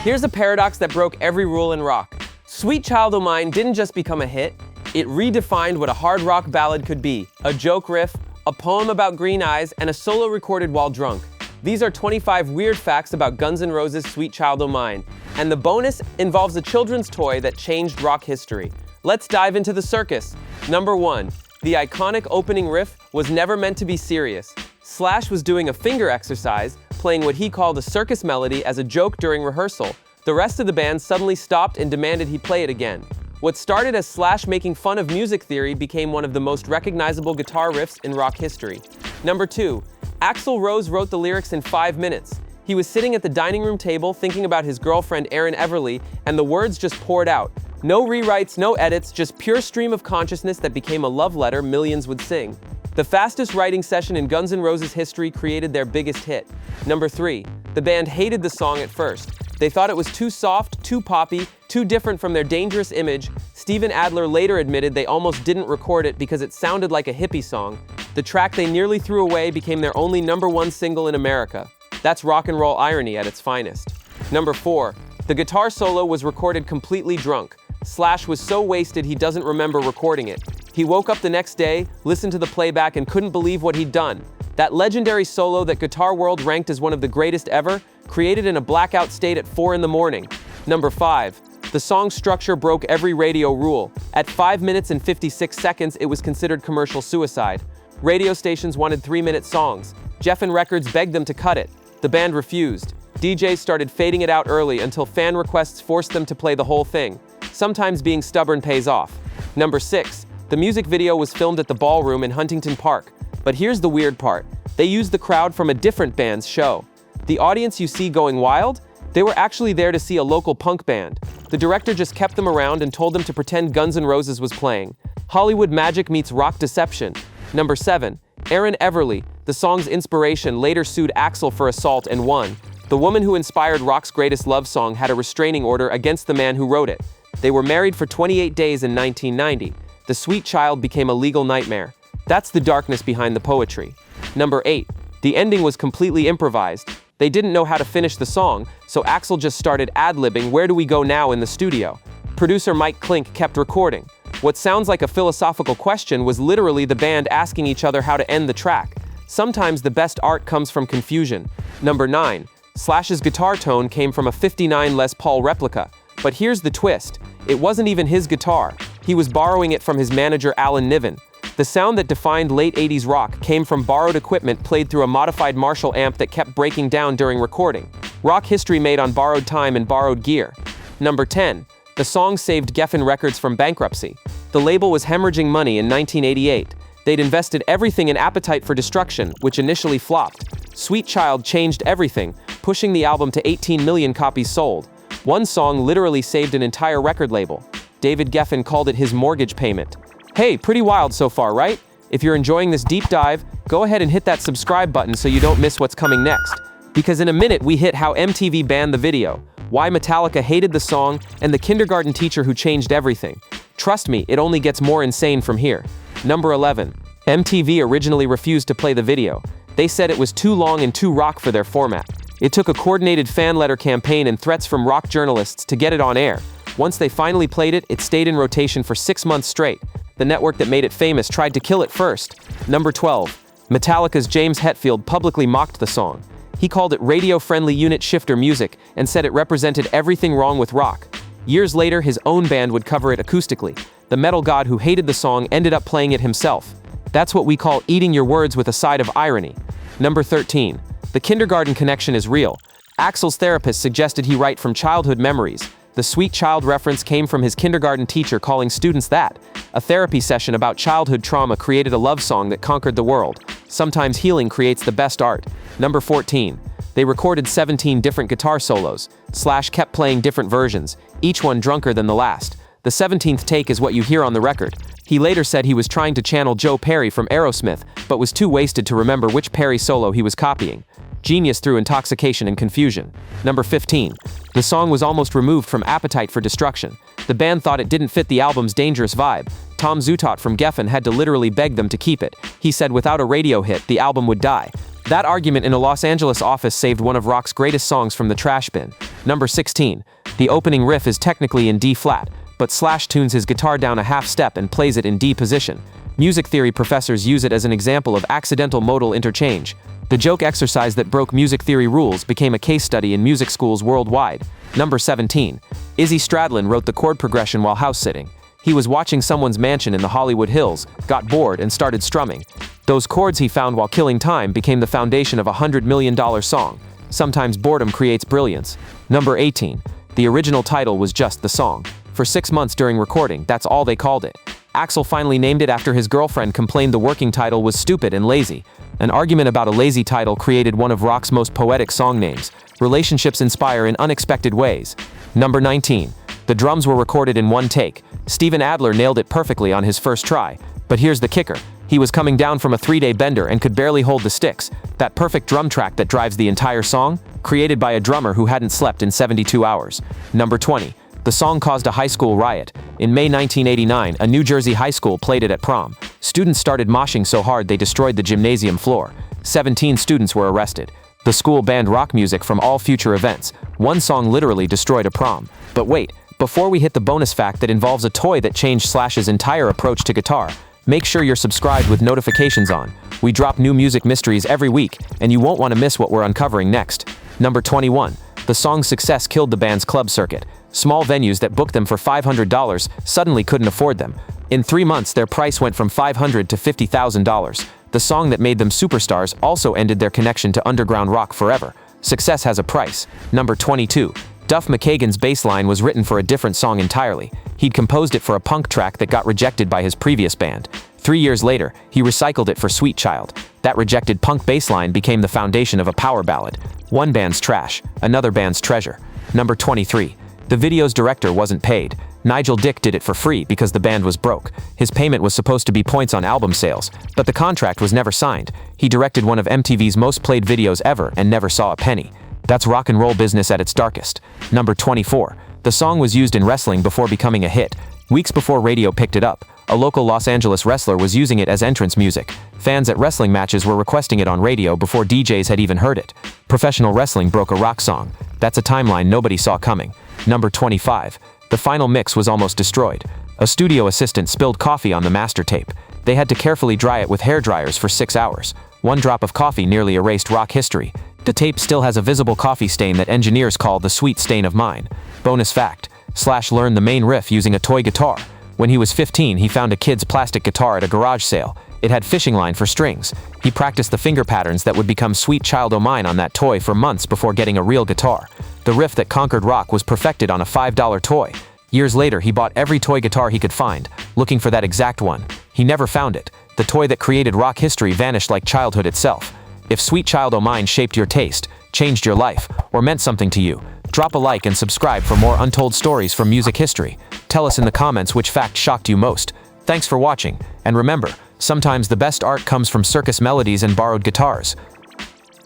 Here's a paradox that broke every rule in rock. Sweet Child O' Mine didn't just become a hit, it redefined what a hard rock ballad could be. A joke riff, a poem about green eyes, and a solo recorded while drunk. These are 25 weird facts about Guns N' Roses' Sweet Child O' Mine. And the bonus involves a children's toy that changed rock history. Let's dive into the circus. Number 1. The iconic opening riff was never meant to be serious. Slash was doing a finger exercise, playing what he called a circus melody as a joke during rehearsal. The rest of the band suddenly stopped and demanded he play it again. What started as Slash making fun of music theory became one of the most recognizable guitar riffs in rock history. Number 2. Axl Rose wrote the lyrics in 5 minutes. He was sitting at the dining room table thinking about his girlfriend Erin Everly, and the words just poured out. No rewrites, no edits, just pure stream of consciousness that became a love letter millions would sing. The fastest writing session in Guns N' Roses history created their biggest hit. Number 3. The band hated the song at first. They thought it was too soft, too poppy, too different from their dangerous image. Steven Adler later admitted they almost didn't record it because it sounded like a hippie song. The track they nearly threw away became their only #1 single in America. That's rock and roll irony at its finest. Number 4. The guitar solo was recorded completely drunk. Slash was so wasted he doesn't remember recording it. He woke up the next day, listened to the playback, and couldn't believe what he'd done. That legendary solo that Guitar World ranked as one of the greatest ever, created in a blackout state at 4 in the morning. Number 5. The song's structure broke every radio rule. At 5 minutes and 56 seconds, it was considered commercial suicide. Radio stations wanted 3-minute songs. Geffen Records begged them to cut it. The band refused. DJs started fading it out early until fan requests forced them to play the whole thing. Sometimes being stubborn pays off. Number 6. The music video was filmed at the Ballroom in Huntington Park. But here's the weird part. They used the crowd from a different band's show. The audience you see going wild? They were actually there to see a local punk band. The director just kept them around and told them to pretend Guns N' Roses was playing. Hollywood magic meets rock deception. Number 7. Erin Everly, the song's inspiration, later sued Axl for assault and won. The woman who inspired rock's greatest love song had a restraining order against the man who wrote it. They were married for 28 days in 1990. The Sweet Child became a legal nightmare. That's the darkness behind the poetry. Number 8. The ending was completely improvised. They didn't know how to finish the song, so Axl just started ad-libbing "Where do we go now" in the studio. Producer Mike Klink kept recording. What sounds like a philosophical question was literally the band asking each other how to end the track. Sometimes the best art comes from confusion. Number 9. Slash's guitar tone came from a '59 Les Paul replica. But here's the twist. It wasn't even his guitar. He was borrowing it from his manager Alan Niven. The sound that defined late 80s rock came from borrowed equipment played through a modified Marshall amp that kept breaking down during recording. Rock history made on borrowed time and borrowed gear. Number 10. The song saved Geffen Records from bankruptcy. The label was hemorrhaging money in 1988. They'd invested everything in Appetite for Destruction, which initially flopped. Sweet Child changed everything, pushing the album to 18 million copies sold. One song literally saved an entire record label. David Geffen called it his mortgage payment. Hey, pretty wild so far, right? If you're enjoying this deep dive, go ahead and hit that subscribe button so you don't miss what's coming next. Because in a minute we hit how MTV banned the video, why Metallica hated the song, and the kindergarten teacher who changed everything. Trust me, it only gets more insane from here. Number 11. MTV originally refused to play the video. They said it was too long and too rock for their format. It took a coordinated fan letter campaign and threats from rock journalists to get it on air. Once they finally played it, it stayed in rotation for 6 months straight. The network that made it famous tried to kill it first. Number 12. Metallica's James Hetfield publicly mocked the song. He called it radio-friendly unit shifter music and said it represented everything wrong with rock. Years later, his own band would cover it acoustically. The metal god who hated the song ended up playing it himself. That's what we call eating your words with a side of irony. Number 13. The kindergarten connection is real. Axl's therapist suggested he write from childhood memories. The Sweet Child reference came from his kindergarten teacher calling students that. A therapy session about childhood trauma created a love song that conquered the world. Sometimes healing creates the best art. Number 14. They recorded 17 different guitar solos. Slash kept playing different versions, each one drunker than the last. The 17th take is what you hear on the record. He later said he was trying to channel Joe Perry from Aerosmith, but was too wasted to remember which Perry solo he was copying. Genius through intoxication and confusion. Number 15. The song was almost removed from Appetite for Destruction. The band thought it didn't fit the album's dangerous vibe. Tom Zutaut from Geffen had to literally beg them to keep it. He said without a radio hit, the album would die. That argument in a Los Angeles office saved one of rock's greatest songs from the trash bin. Number 16. The opening riff is technically in D flat, but Slash tunes his guitar down a half step and plays it in D position. Music theory professors use it as an example of accidental modal interchange. The joke exercise that broke music theory rules became a case study in music schools worldwide. Number 17. Izzy Stradlin wrote the chord progression while house-sitting. He was watching someone's mansion in the Hollywood Hills, got bored, and started strumming. Those chords he found while killing time became the foundation of a $100 million song. Sometimes boredom creates brilliance. Number 18. The original title was just the song. For 6 months during recording, that's all they called it. Axl finally named it after his girlfriend complained the working title was stupid and lazy. An argument about a lazy title created one of rock's most poetic song names. Relationships inspire in unexpected ways. Number 19. The drums were recorded in one take. Steven Adler nailed it perfectly on his first try. But here's the kicker. He was coming down from a 3-day bender and could barely hold the sticks. That perfect drum track that drives the entire song? Created by a drummer who hadn't slept in 72 hours. Number 20. The song caused a high school riot. In May 1989, a New Jersey high school played it at prom. Students started moshing so hard they destroyed the gymnasium floor. 17 students were arrested. The school banned rock music from all future events. One song literally destroyed a prom. But wait, before we hit the bonus fact that involves a toy that changed Slash's entire approach to guitar, make sure you're subscribed with notifications on. We drop new music mysteries every week, and you won't want to miss what we're uncovering next. Number 21. The song's success killed the band's club circuit. Small venues that booked them for $500 suddenly couldn't afford them. In 3 months, their price went from $500 to $50,000. The song that made them superstars also ended their connection to underground rock forever. Success has a price. Number 22. Duff McKagan's bass line was written for a different song entirely. He'd composed it for a punk track that got rejected by his previous band. 3 years later, he recycled it for Sweet Child. That rejected punk bass line became the foundation of a power ballad. One band's trash, another band's treasure. Number 23. The video's director wasn't paid. Nigel Dick did it for free because the band was broke. His payment was supposed to be points on album sales, but the contract was never signed. He directed one of MTV's most played videos ever and never saw a penny. That's rock and roll business at its darkest. Number 24. The song was used in wrestling before becoming a hit. Weeks before radio picked it up, a local Los Angeles wrestler was using it as entrance music. Fans at wrestling matches were requesting it on radio before DJs had even heard it. Professional wrestling broke a rock song. That's a timeline nobody saw coming. Number 25. The final mix was almost destroyed. A studio assistant spilled coffee on the master tape. They had to carefully dry it with hair dryers for 6 hours. One drop of coffee nearly erased rock history. The tape still has a visible coffee stain that engineers call the sweet stain of mine. Bonus fact. Slash learned the main riff using a toy guitar. When he was 15, he found a kid's plastic guitar at a garage sale. It had fishing line for strings. He practiced the finger patterns that would become Sweet Child O' Mine on that toy for months before getting a real guitar. The riff that conquered rock was perfected on a $5 toy. Years later, he bought every toy guitar he could find, looking for that exact one. He never found it. The toy that created rock history vanished like childhood itself. If Sweet Child O' Mine shaped your taste, changed your life, or meant something to you, drop a like and subscribe for more untold stories from music history. Tell us in the comments which fact shocked you most. Thanks for watching, and remember, sometimes the best art comes from circus melodies and borrowed guitars.